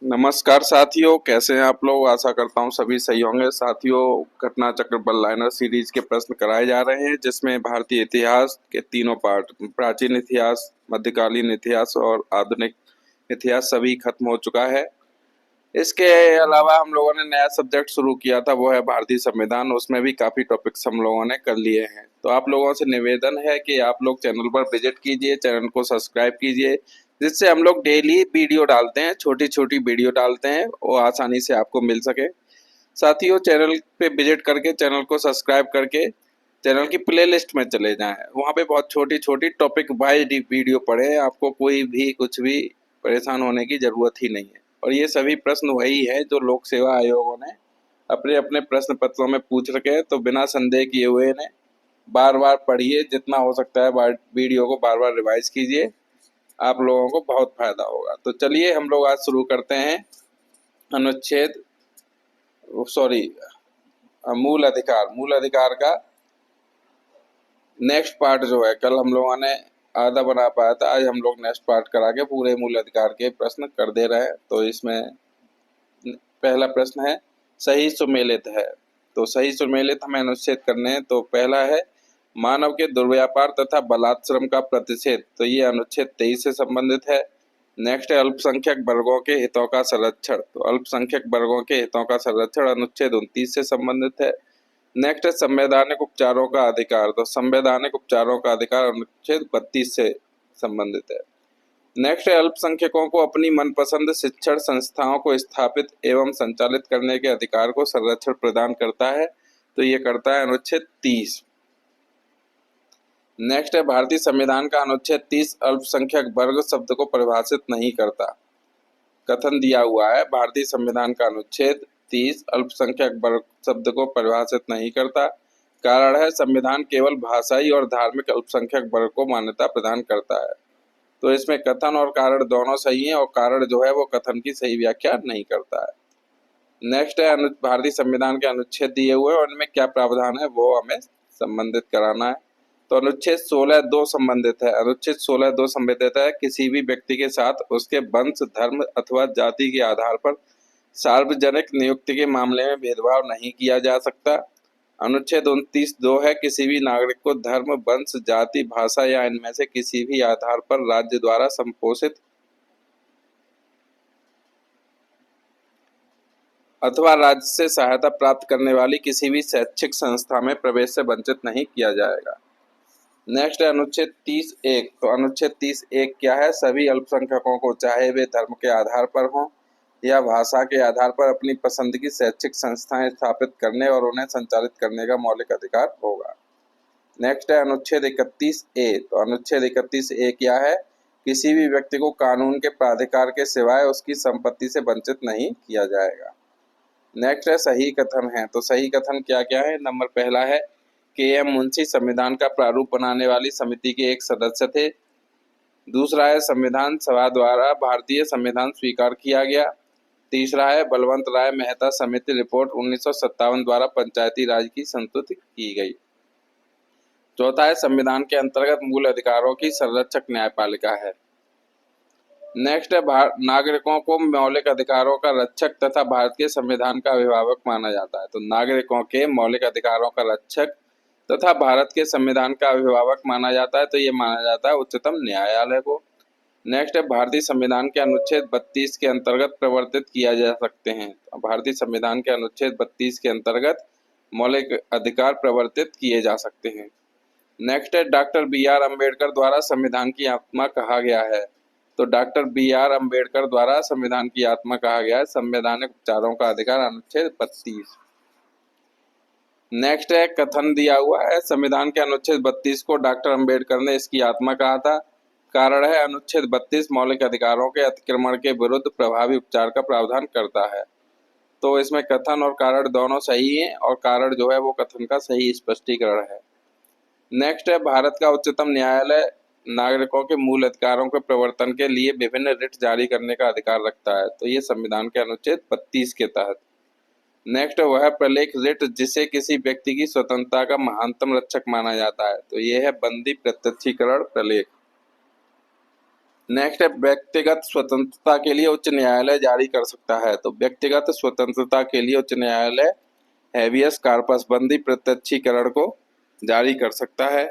नमस्कार साथियों, कैसे हैं आप लोग। आशा करता हूँ सभी सही होंगे। साथियों, घटना चक्र वन लाइनर सीरीज के प्रश्न कराए जा रहे हैं, जिसमें भारतीय इतिहास के तीनों पार्ट, प्राचीन इतिहास, मध्यकालीन इतिहास और आधुनिक इतिहास सभी खत्म हो चुका है। इसके अलावा हम लोगों ने नया सब्जेक्ट शुरू किया था, वो है भारतीय संविधान। उसमें भी काफी टॉपिक्स हम लोगों ने कर लिए हैं। तो आप लोगों से निवेदन है कि आप लोग चैनल पर विजिट कीजिए, चैनल को सब्सक्राइब कीजिए, जिससे हम लोग डेली वीडियो डालते हैं, छोटी छोटी वीडियो डालते हैं, वो आसानी से आपको मिल सके। साथियों, चैनल पे विजिट करके, चैनल को सब्सक्राइब करके चैनल की प्लेलिस्ट में चले जाएं। वहाँ पे बहुत छोटी छोटी टॉपिक वाइज वीडियो पड़े हैं। आपको कोई भी कुछ भी परेशान होने की जरूरत ही नहीं है। और ये सभी प्रश्न वही है जो लोक सेवा आयोगों ने अपने अपने प्रश्न पत्रों में पूछ रखे हैं। तो बिना संदेह किए हुए ने बार बार पढ़िए, जितना हो सकता है वीडियो को बार बार रिवाइज कीजिए, आप लोगों को बहुत फायदा होगा। तो चलिए हम लोग आज शुरू करते हैं अनुच्छेद सॉरी मूल अधिकार का नेक्स्ट पार्ट जो है। कल हम लोगों ने आधा बना पाया था, आज हम लोग नेक्स्ट पार्ट करा के पूरे मूल अधिकार के प्रश्न कर दे रहे हैं। तो इसमें पहला प्रश्न है, सही सुमेलित है। तो सही सुमेलित हमें अनुच्छेद करने हैं। तो पहला है, मानव के दुर्व्यापार तथा बलात्श्रम का प्रतिषेध। तो ये अनुच्छेद 23 से संबंधित है। नेक्स्ट है, अल्पसंख्यक वर्गों के हितों का संरक्षण। तो अल्पसंख्यक वर्गों के हितों का संरक्षण अनुच्छेद 29 से संबंधित है। नेक्स्ट है, संवैधानिक उपचारों का अधिकार। तो संवैधानिक उपचारों का अधिकार अनुच्छेद 32 से संबंधित है। नेक्स्ट है, अल्पसंख्यकों को अपनी मनपसंद शिक्षण संस्थाओं को स्थापित एवं संचालित करने के अधिकार को संरक्षण प्रदान करता है। तो ये करता है अनुच्छेद 30। नेक्स्ट है, भारतीय संविधान का अनुच्छेद 30 अल्पसंख्यक वर्ग शब्द को परिभाषित नहीं करता। कथन दिया हुआ है, भारतीय संविधान का अनुच्छेद 30 अल्पसंख्यक वर्ग शब्द को परिभाषित नहीं करता। कारण है, संविधान केवल भाषाई और धार्मिक अल्पसंख्यक वर्ग को मान्यता प्रदान करता है। तो इसमें कथन और कारण दोनों सही हैं, और कारण जो है वो कथन की सही व्याख्या नहीं करता है। नेक्स्ट है, भारतीय संविधान के अनुच्छेद दिए हुए और उनमें क्या प्रावधान है वो हमें संबंधित कराना है। तो अनुच्छेद 16(2) संबंधित है। अनुच्छेद 16(2) संबंधित है, किसी भी व्यक्ति के साथ उसके वंश, धर्म अथवा जाति के आधार पर सार्वजनिक नियुक्ति के मामले में भेदभाव नहीं किया जा सकता। अनुच्छेद 29(2) है, किसी भी नागरिक को धर्म, वंश, जाति, भाषा या इनमें से किसी भी आधार पर राज्य द्वारा संपोषित अथवा राज्य से सहायता प्राप्त करने वाली किसी भी शैक्षिक संस्था में प्रवेश से वंचित नहीं किया जाएगा। नेक्स्ट है अनुच्छेद 30(1). तो अनुच्छेद 30(1) क्या है, सभी अल्पसंख्यकों को चाहे वे धर्म के आधार पर हों या भाषा के आधार पर अपनी पसंद की शैक्षिक संस्थाएं स्थापित करने और उन्हें संचालित करने का मौलिक अधिकार होगा। नेक्स्ट है अनुच्छेद 31(a). तो अनुच्छेद 31(a) क्या है, किसी भी व्यक्ति को कानून के प्राधिकार के सिवाय उसकी संपत्ति से वंचित नहीं किया जाएगा। नेक्स्ट है, सही कथन है। तो सही कथन क्या क्या है। नंबर पहला है, के.एम. मुंशी संविधान का प्रारूप बनाने वाली समिति के एक सदस्य थे। दूसरा है, संविधान सभा द्वारा भारतीय संविधान स्वीकार किया गया। तीसरा है, बलवंत राय मेहता समिति रिपोर्ट 1957 द्वारा पंचायती राज की संस्तुति की गई। चौथा है, संविधान के अंतर्गत मूल अधिकारों की संरक्षक न्यायपालिका है। नेक्स्ट है, नागरिकों को मौलिक अधिकारों का रक्षक तथा भारत के संविधान का अभिभावक माना जाता है। तो नागरिकों के मौलिक अधिकारों का रक्षक तथा भारत के संविधान का अभिभावक माना जाता है। तो ये माना जाता है उच्चतम न्यायालय को। नेक्स्ट है, भारतीय संविधान के अनुच्छेद 32 के अंतर्गत प्रवर्तित किया जा सकते हैं। तो भारतीय संविधान के अनुच्छेद 32 के अंतर्गत मौलिक अधिकार प्रवर्तित किए जा सकते हैं। नेक्स्ट है, डॉक्टर बी.आर. अम्बेडकर द्वारा संविधान की आत्मा कहा गया है। तो डॉक्टर बी.आर. अम्बेडकर द्वारा संविधान की आत्मा कहा गया है संवैधानिक उपचारों का अधिकार, अनुच्छेद 32। नेक्स्ट है, कथन दिया हुआ है, संविधान के अनुच्छेद 32 को डॉक्टर अम्बेडकर ने इसकी आत्मा कहा था। कारण है, अनुच्छेद 32 मौलिक अधिकारों के अतिक्रमण के विरुद्ध प्रभावी उपचार का प्रावधान करता है। तो इसमें कथन और कारण दोनों सही हैं, और कारण जो है वो कथन का सही स्पष्टीकरण है। नेक्स्ट है, भारत का उच्चतम न्यायालय नागरिकों के मूल अधिकारों के प्रवर्तन के लिए विभिन्न रिट जारी करने का अधिकार रखता है। तो ये संविधान के अनुच्छेद 32 के तहत। नेक्स्ट है, वह प्रलेख रिट जिसे किसी व्यक्ति की स्वतंत्रता का महानतम रक्षक माना जाता है। तो ये है बंदी प्रत्यक्षीकरण प्रलेख। नेक्स्ट है व्यक्तिगत स्वतंत्रता के लिए उच्च न्यायालय जारी कर सकता है। तो व्यक्तिगत स्वतंत्रता के लिए उच्च न्यायालय हैबियस कॉर्पस बंदी प्रत्यक्षीकरण को जारी कर सकता है।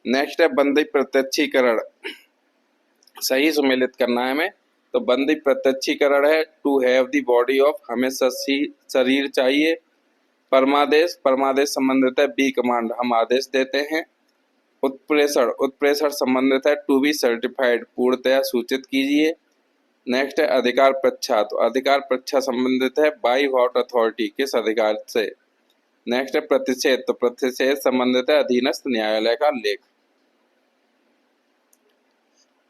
नेक्स्ट है बंदी प्रत्यक्षीकरण, सही सुमेलित करना है हमें। तो बंदी प्रत्यक्षीकरण है to have the body of, हमें शरीर चाहिए। परमादेश, परमादेश संबंधित है बी कमांड, हम आदेश देते हैं। उत्प्रेषण, उत्प्रेषण संबंधित है टू बी सर्टिफाइड, पूर्णतया सूचित कीजिए। नेक्स्ट है अधिकार प्रच्छा, तो अधिकार प्रच्छा संबंधित है बाई व्हाट अथॉरिटी, किस अधिकार से। नेक्स्ट है प्रतिषेध, तो प्रतिषेध संबंधित है अधीनस्थ न्यायालय का लेख।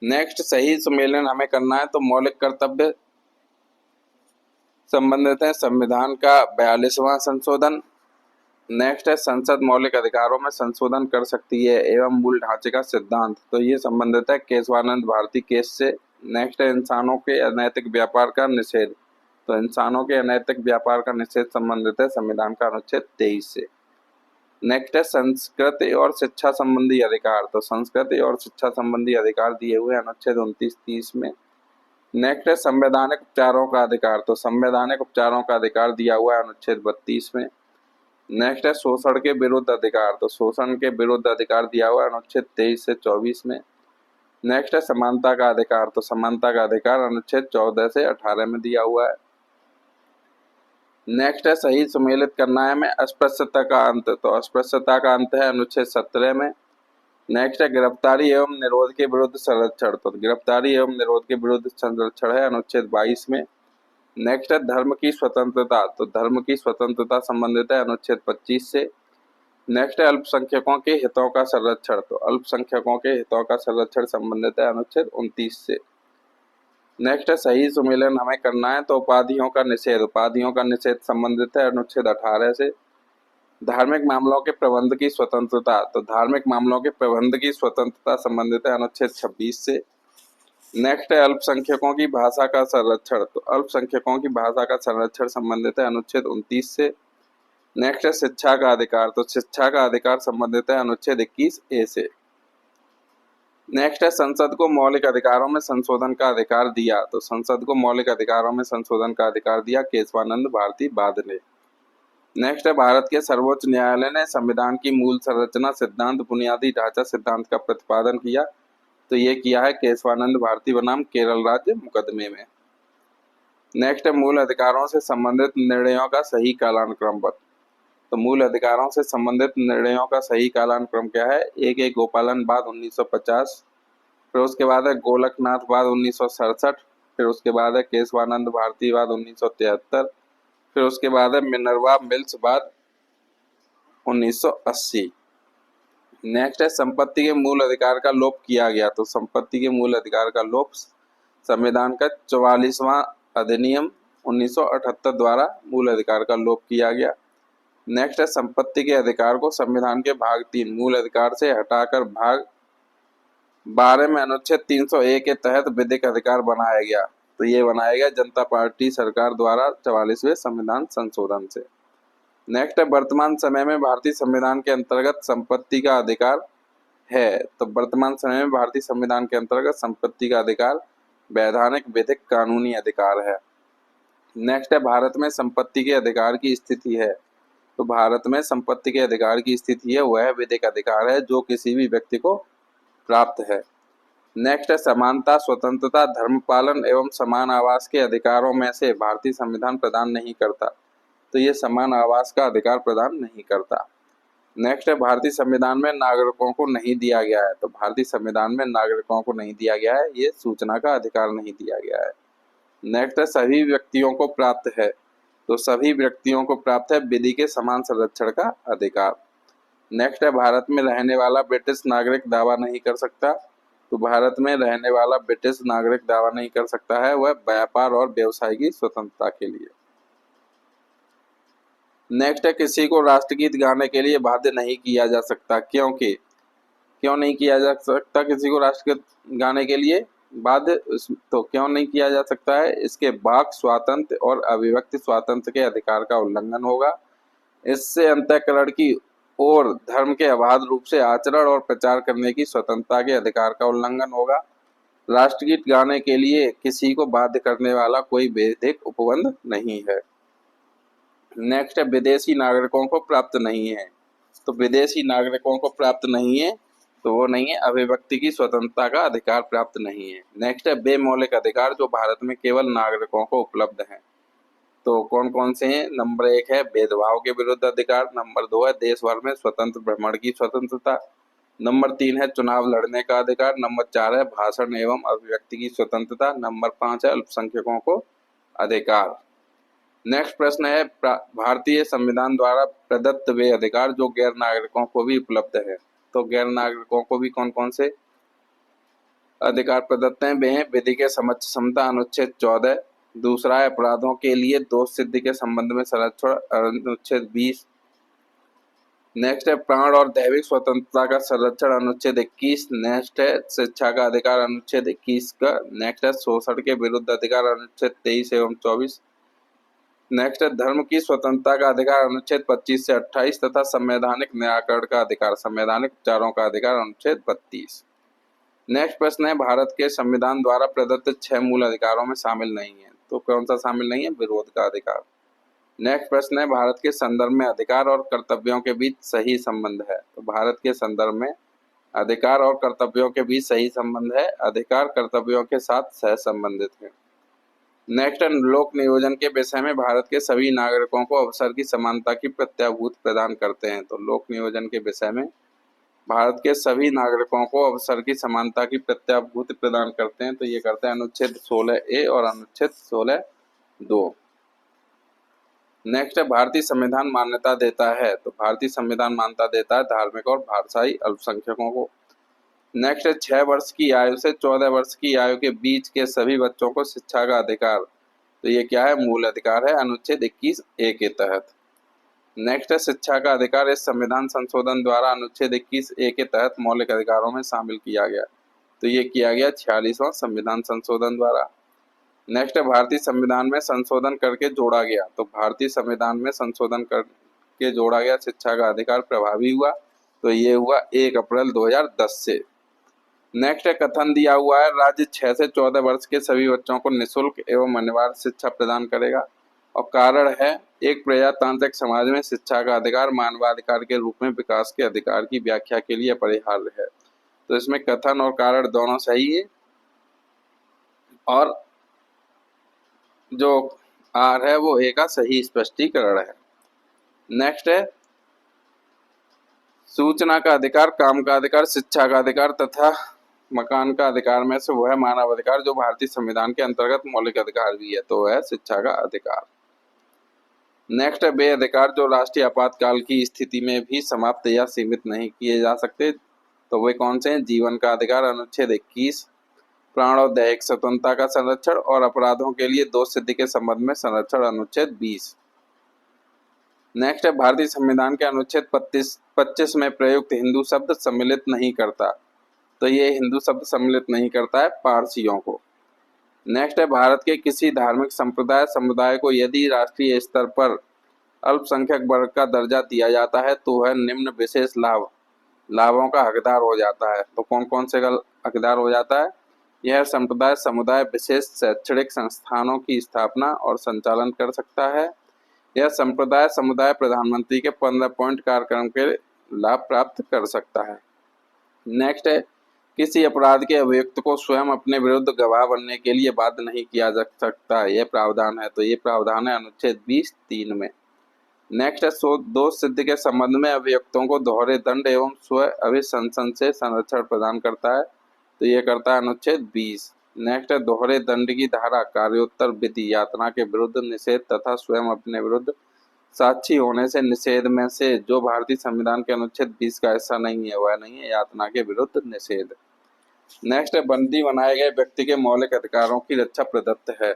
नेक्स्ट सही सुमेलन हमें करना है। तो मौलिक कर्तव्य संबंधित है संविधान का 42वां संशोधन। नेक्स्ट है संसद मौलिक अधिकारों में संशोधन कर सकती है एवं मूल ढांचे का सिद्धांत, तो ये संबंधित है केशवानंद भारती केस से। नेक्स्ट है इंसानों के अनैतिक व्यापार का निषेध, तो इंसानों के अनैतिक व्यापार का निषेध संबंधित है संविधान का अनुच्छेद 23 से। नेक्स्ट है संस्कृति और शिक्षा संबंधी अधिकार, तो संस्कृति और शिक्षा संबंधी अधिकार दिए हुए अनुच्छेद 29-30 में। नेक्स्ट है संवैधानिक उपचारों का अधिकार, तो संवैधानिक उपचारों का अधिकार दिया हुआ है अनुच्छेद 32 में। नेक्स्ट है शोषण के विरुद्ध अधिकार, तो शोषण के विरुद्ध अधिकार दिया हुआ है अनुच्छेद 23 से 24 में। नेक्स्ट है समानता का अधिकार, तो समानता का अधिकार अनुच्छेद 14 से 18 में दिया हुआ है। नेक्स्ट है सही सुमेलित करना है हमें अस्पृश्यता का अंत, तो अस्पृश्यता का अंत है अनुच्छेद 17 में। नेक्स्ट है गिरफ्तारी एवं निरोध के विरुद्ध संरक्षण, तो गिरफ्तारी एवं निरोध के विरुद्ध संरक्षण है अनुच्छेद 22 में। नेक्स्ट है धर्म की स्वतंत्रता, तो धर्म की स्वतंत्रता संबंधित है अनुच्छेद 25 से। नेक्स्ट है अल्पसंख्यकों के हितों का संरक्षण, तो अल्पसंख्यकों के हितों का संरक्षण संबंधित है अनुच्छेद 29 से। नेक्स्ट है सही सुमेलन हमें करना है। तो उपाधियों का निषेध, उपाधियों का निषेध संबंधित है अनुच्छेद 18 से। धार्मिक मामलों के प्रबंध की स्वतंत्रता, तो धार्मिक मामलों के प्रबंध की स्वतंत्रता संबंधित है अनुच्छेद 26 से। नेक्स्ट है अल्पसंख्यकों की भाषा का संरक्षण, तो अल्पसंख्यकों की भाषा का संरक्षण संबंधित है अनुच्छेद 29 से। नेक्स्ट है शिक्षा का अधिकार, तो शिक्षा का अधिकार संबंधित है अनुच्छेद 21A से। नेक्स्ट है संसद को मौलिक अधिकारों में संशोधन का अधिकार दिया, तो संसद को मौलिक अधिकारों में संशोधन का अधिकार दिया केशवानंद भारती बाद ने। नेक्स्ट है भारत के सर्वोच्च न्यायालय ने संविधान की मूल संरचना सिद्धांत बुनियादी ढांचा सिद्धांत का प्रतिपादन किया, तो ये किया है केशवानंद भारती बनाम केरल राज्य मुकदमे में। नेक्स्ट है मूल अधिकारों से संबंधित निर्णयों का सही कालानुक्रम, तो मूल अधिकारों से संबंधित निर्णयों का सही कालानुक्रम क्या है। एक गोपालन बाद 1950, फिर उसके बाद है गोलकनाथ बाद 1967, फिर उसके बाद है केशवानंद भारती बाद 1973, फिर उसके बाद है मिनर्वा मिल्स बाद 1980। नेक्स्ट है संपत्ति के मूल अधिकार का लोप किया गया, तो संपत्ति के मूल अधिकार का लोप संविधान का 44वां अधिनियम 1978 द्वारा मूल अधिकार का लोप किया गया। नेक्स्ट है संपत्ति के अधिकार को संविधान के भाग 3 मूल अधिकार से हटाकर भाग 12 में अनुच्छेद 301 के तहत विधिक अधिकार बनाया गया, तो ये बनाया गया जनता पार्टी सरकार द्वारा 44वें संविधान संशोधन से। नेक्स्ट है वर्तमान समय में भारतीय संविधान के अंतर्गत संपत्ति का अधिकार है, तो वर्तमान समय में भारतीय संविधान के अंतर्गत संपत्ति का अधिकार वैधानिक विधिक कानूनी अधिकार है। नेक्स्ट है भारत में संपत्ति के अधिकार की स्थिति है, तो भारत में संपत्ति के अधिकार की स्थिति है वह विधिक अधिकार है जो किसी भी व्यक्ति को प्राप्त है। नेक्स्ट है समानता, स्वतंत्रता, धर्म पालन एवं समान आवास के अधिकारों में से भारतीय संविधान प्रदान नहीं करता, तो ये समान आवास का अधिकार प्रदान नहीं करता। नेक्स्ट है भारतीय संविधान में नागरिकों को नहीं दिया गया है, तो भारतीय संविधान में नागरिकों को नहीं दिया गया है, ये सूचना का अधिकार नहीं दिया गया है। नेक्स्ट है सभी व्यक्तियों को प्राप्त है, तो सभी व्यक्तियों को प्राप्त है विधि के समान संरक्षण का अधिकार। नेक्स्ट है भारत में रहने वाला ब्रिटिश नागरिक दावा नहीं कर सकता, तो भारत में रहने वाला ब्रिटिश नागरिक दावा नहीं कर सकता है वह व्यापार और व्यवसाय की स्वतंत्रता के लिए। नेक्स्ट है किसी को राष्ट्रगीत गाने के लिए बाध्य नहीं किया जा सकता, क्यों नहीं किया जा सकता किसी को राष्ट्रगीत गाने के लिए बाध्य, तो क्यों नहीं किया जा सकता है, इसके वाक स्वातंत्र्य और अभिव्यक्ति स्वातंत्र्य के अधिकार का उल्लंघन होगा, इससे अंतःकरण की और धर्म के अबाध रूप से आचरण और प्रचार करने की स्वतंत्रता के अधिकार का उल्लंघन होगा, राष्ट्रगीत गाने के लिए किसी को बाध्य करने वाला कोई वैधिक उपबंध नहीं है। नेक्स्ट है विदेशी नागरिकों को प्राप्त नहीं है। तो विदेशी नागरिकों को प्राप्त नहीं है तो वो नहीं है, अभिव्यक्ति की स्वतंत्रता का अधिकार प्राप्त नहीं है। नेक्स्ट है वे मौलिक अधिकार जो भारत में केवल नागरिकों को उपलब्ध हैं। तो कौन कौन से हैं? नंबर 1 है भेदभाव के विरुद्ध अधिकार, नंबर 2 है देश भर में स्वतंत्र भ्रमण की स्वतंत्रता, नंबर 3 है चुनाव लड़ने का अधिकार, नंबर 4 है भाषण एवं अभिव्यक्ति की स्वतंत्रता, नंबर 5 है अल्पसंख्यकों को अधिकार। नेक्स्ट प्रश्न है भारतीय संविधान द्वारा प्रदत्त वे अधिकार जो गैर नागरिकों को भी उपलब्ध है। तो गैर नागरिकों को भी कौन कौन से अधिकार प्रदत्त हैं? वे हैं विधि के समक्ष समता अनुच्छेद 14, दूसरा है अपराधों के लिए दोष सिद्धि के संबंध में संरक्षण अनुच्छेद 20, नेक्स्ट है प्राण और दैविक स्वतंत्रता का संरक्षण अनुच्छेद 21, नेक्स्ट है शिक्षा का अधिकार अनुच्छेद 21 का, नेक्स्ट है शोषण के विरुद्ध अधिकार अनुच्छेद 23 एवं 24, नेक्स्ट है धर्म की स्वतंत्रता का अधिकार अनुच्छेद 25 से 28 तथा संवैधानिक निराकरण का अधिकार संवैधानिक विचारों का अधिकार अनुच्छेद 32। नेक्स्ट प्रश्न है भारत के संविधान द्वारा प्रदत्त 6 मूल अधिकारों में शामिल नहीं है। तो कौन सा शामिल नहीं है? विरोध का अधिकार। नेक्स्ट प्रश्न है भारत के संदर्भ में अधिकार और कर्तव्यों के बीच सही संबंध है। तो भारत के संदर्भ में अधिकार और कर्तव्यों के बीच सही संबंध है, अधिकार कर्तव्यों के साथ सह संबंधित है। नेक्स्ट है लोक नियोजन के विषय में भारत के सभी नागरिकों को अवसर की समानता की प्रत्याभूति प्रदान करते हैं। तो लोक नियोजन के विषय में भारत के सभी नागरिकों को अवसर की समानता की प्रत्याभूति प्रदान करते हैं। तो ये करते हैं अनुच्छेद 16A और अनुच्छेद 16(2). नेक्स्ट है भारतीय संविधान मान्यता देता है। तो भारतीय संविधान मान्यता देता है धार्मिक और भाषाई अल्पसंख्यकों को। नेक्स्ट है 6 वर्ष की आयु से 14 वर्ष की आयु के बीच के सभी बच्चों को शिक्षा का अधिकार। तो ये क्या है? मूल अधिकार है अनुच्छेद 21A के तहत। नेक्स्ट है शिक्षा का अधिकार इस संविधान संशोधन द्वारा अनुच्छेद 21A के तहत मौलिक अधिकारों में शामिल किया गया। तो ये किया गया 46वां संविधान संशोधन द्वारा। नेक्स्ट है भारतीय संविधान में संशोधन करके जोड़ा गया। तो भारतीय संविधान में संशोधन करके जोड़ा गया शिक्षा का अधिकार प्रभावी हुआ। तो ये हुआ 1 अप्रैल 2010 से। नेक्स्ट है कथन दिया हुआ है राज्य 6 से 14 वर्ष के सभी बच्चों को निःशुल्क एवं अनिवार्य शिक्षा प्रदान करेगा। और कारण है एक प्रजातांत्रिक समाज में शिक्षा का अधिकार मानवाधिकार के रूप में विकास के अधिकार की व्याख्या के लिए अपरिहार्य है। तो इसमें कथन और कारण दोनों सही है और जो आर है वो ए का सही स्पष्टीकरण है। नेक्स्ट है सूचना का अधिकार, काम का अधिकार, शिक्षा का अधिकार तथा मकान का अधिकार में से वो है मानव अधिकार जो भारतीय संविधान के अंतर्गत मौलिक अधिकार भी है। तो वह है शिक्षा का अधिकार। नेक्स्ट है वे अधिकार जो राष्ट्रीय आपातकाल की स्थिति में भी समाप्त या सीमित नहीं किए जा सकते। तो वे कौन से हैं? जीवन का अधिकार अनुच्छेद 21, प्राण और दैहिक स्वतंत्रता का संरक्षण और अपराधों के लिए दोष सिद्धि के संबंध में संरक्षण अनुच्छेद 20। नेक्स्ट है भारतीय संविधान के अनुच्छेद 25 में प्रयुक्त हिंदू शब्द सम्मिलित नहीं करता। तो ये हिंदू शब्द सम्मिलित नहीं करता है पारसियों को। नेक्स्ट है भारत के किसी धार्मिक संप्रदाय समुदाय को यदि राष्ट्रीय स्तर पर अल्पसंख्यक वर्ग का दर्जा दिया जाता है तो वह निम्न विशेष लाभों का हकदार हो जाता है। तो कौन कौन से हकदार हो जाता है? यह संप्रदाय समुदाय विशेष शैक्षणिक संस्थानों की स्थापना और संचालन कर सकता है। यह संप्रदाय समुदाय प्रधानमंत्री के 15 पॉइंट कार्यक्रम के लाभ प्राप्त कर सकता है। नेक्स्ट है किसी अपराध के अभियुक्त को स्वयं अपने विरुद्ध गवाह बनने के लिए बाध्य नहीं किया जा सकता। यह प्रावधान है। तो ये प्रावधान है अनुच्छेद 20(3) में। नेक्स्ट है दोष सिद्धि के संबंध में अभियुक्तों को दोहरे दंड एवं स्व अभिशंसन से संरक्षण प्रदान करता है। तो ये करता है अनुच्छेद 20। नेक्स्ट है दोहरे दंड की धारा कार्योत्तर विधि यातना के विरुद्ध निषेध तथा स्वयं अपने विरुद्ध साक्षी होने से निषेध में से जो भारतीय संविधान के अनुच्छेद 20 का हिस्सा नहीं है वह नहीं है यातना के विरुद्ध निषेध। नेक्स्ट है बंदी बनाए गए व्यक्ति के मौलिक अधिकारों की रक्षा प्रदत्त है।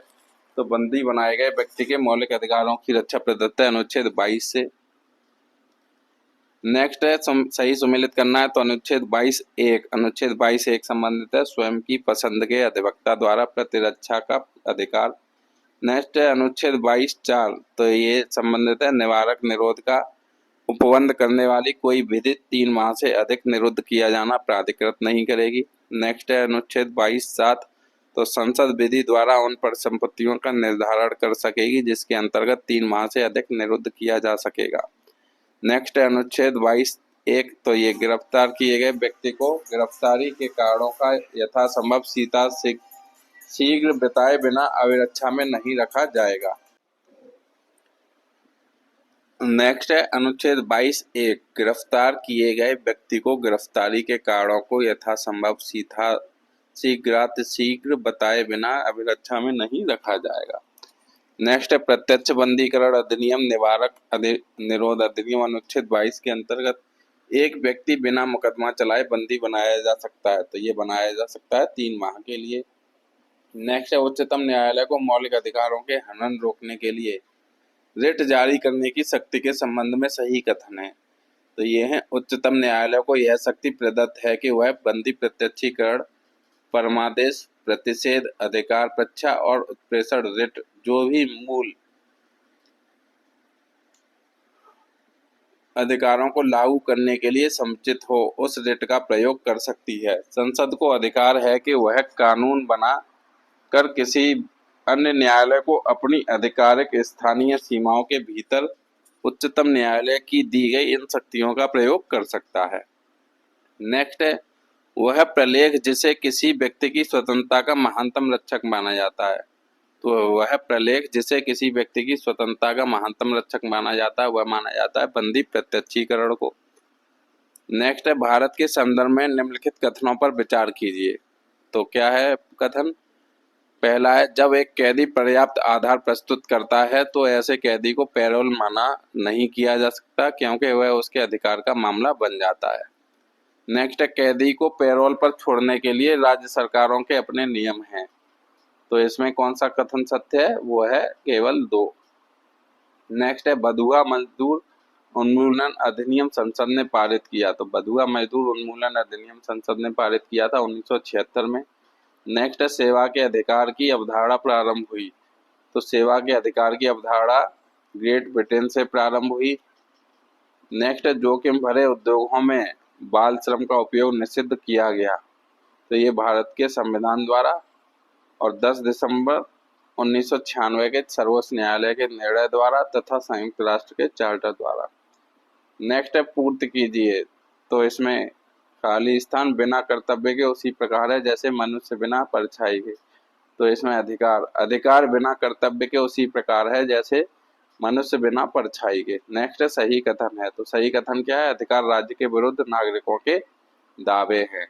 तो बंदी बनाए गए व्यक्ति के मौलिक अधिकारों की रक्षा प्रदत्त है अनुच्छेद 22 से। नेक्स्ट है सही सुमेलित करना है तो अनुच्छेद 22(1) अनुच्छेद 22(1) संबंधित है स्वयं की पसंद के अधिवक्ता द्वारा प्रतिरक्षा का अधिकार। नेक्स्ट है अनुच्छेद 22(4) तो ये संबंधित है निवारक निरोध का उपबंध करने वाली कोई विधि 3 माह से अधिक निरुद्ध किया जाना प्राधिकृत नहीं करेगी। नेक्स्ट है अनुच्छेद 22(7), तो संसद विधि द्वारा उन परिसंपत्तियों का निर्धारण कर सकेगी जिसके अंतर्गत 3 माह से अधिक निरुद्ध किया जा सकेगा। नेक्स्ट है अनुच्छेद 22(1), तो ये गिरफ्तार किए गए व्यक्ति को गिरफ्तारी के कारणों का यथासंभव शीघ्र बताए बिना अविरक्षा में नहीं रखा जाएगा। नेक्स्ट है अनुच्छेद 22(1), गिरफ्तार किए गए व्यक्ति को गिरफ्तारी के कारणों को यथासंभव शीघ्र बताए बिना अविरक्षा में नहीं रखा जाएगा। नेक्स्ट है प्रत्यक्ष बंदीकरण अधिनियम निरोध अधिनियम अनुच्छेद 22 के अंतर्गत एक व्यक्ति बिना मुकदमा चलाए बंदी बनाया जा सकता है, तो ये बनाया जा सकता है 3 माह के लिए। नेक्स्ट है उच्चतम न्यायालय को मौलिक अधिकारों के हनन रोकने के लिए रिट जारी करने की शक्ति के संबंध में सही कथन है, तो ये है उच्चतम न्यायालय को यह शक्ति प्रदत्त है कि वह बंदी प्रत्यक्षीकरण, परमादेश, प्रतिषेध, अधिकार परीक्षा और उत्प्रेषण रिट जो भी मूल अधिकारों को लागू करने के लिए समुचित हो उस रिट का प्रयोग कर सकती है। संसद को अधिकार है कि वह कानून बना कर किसी अन्य न्यायालय को अपनी आधिकारिक स्थानीय सीमाओं के भीतर उच्चतम न्यायालय की दी गई इन शक्तियों का प्रयोग कर सकता है। नेक्स्ट है वह प्रलेख जिसे किसी व्यक्ति की स्वतंत्रता का महानतम रक्षक माना जाता है, तो वह प्रलेख जिसे किसी व्यक्ति की स्वतंत्रता का महानतम रक्षक माना जाता है वह माना जाता है बंदी प्रत्यक्षीकरण को। नेक्स्ट है भारत के संदर्भ में निम्नलिखित कथनों पर विचार कीजिए, तो क्या है कथन? पहला है जब एक कैदी पर्याप्त आधार प्रस्तुत करता है तो ऐसे कैदी को पैरोल माना नहीं किया जा सकता क्योंकि वह उसके अधिकार का मामला बन जाता है। नेक्स्ट है कैदी को पैरोल पर छोड़ने के लिए राज्य सरकारों के अपने नियम हैं, तो इसमें कौन सा कथन सत्य है? वो है केवल 2। नेक्स्ट है बधुआ मजदूर उन्मूलन अधिनियम संसद ने पारित किया, तो बधुआ मजदूर उन्मूलन अधिनियम संसद ने पारित किया था 1976 में। नेक्स्ट है सेवा के अधिकार की अवधारणा प्रारंभ हुई, तो सेवा के अधिकार की अवधारणा ग्रेट ब्रिटेन से प्रारंभ हुई। नेक्स्ट है जोखिम भरे उद्योगों में बाल श्रम का उपयोग निषिद्ध किया गया, तो ये भारत के संविधान द्वारा और 10 दिसंबर 1996 के सर्वोच्च न्यायालय के निर्णय द्वारा तथा संयुक्त राष्ट्र के चार्टर द्वारा। नेक्स्ट है पूर्ति कीजिए, तो इसमें खाली स्थान बिना कर्तव्य के उसी प्रकार है जैसे मनुष्य बिना परछाई के, तो इसमें अधिकार बिना कर्तव्य के उसी प्रकार है जैसे मनुष्य बिना परछाई के। नेक्स्ट है सही कथन है, तो सही कथन क्या है? अधिकार राज्य के विरुद्ध नागरिकों के दावे हैं।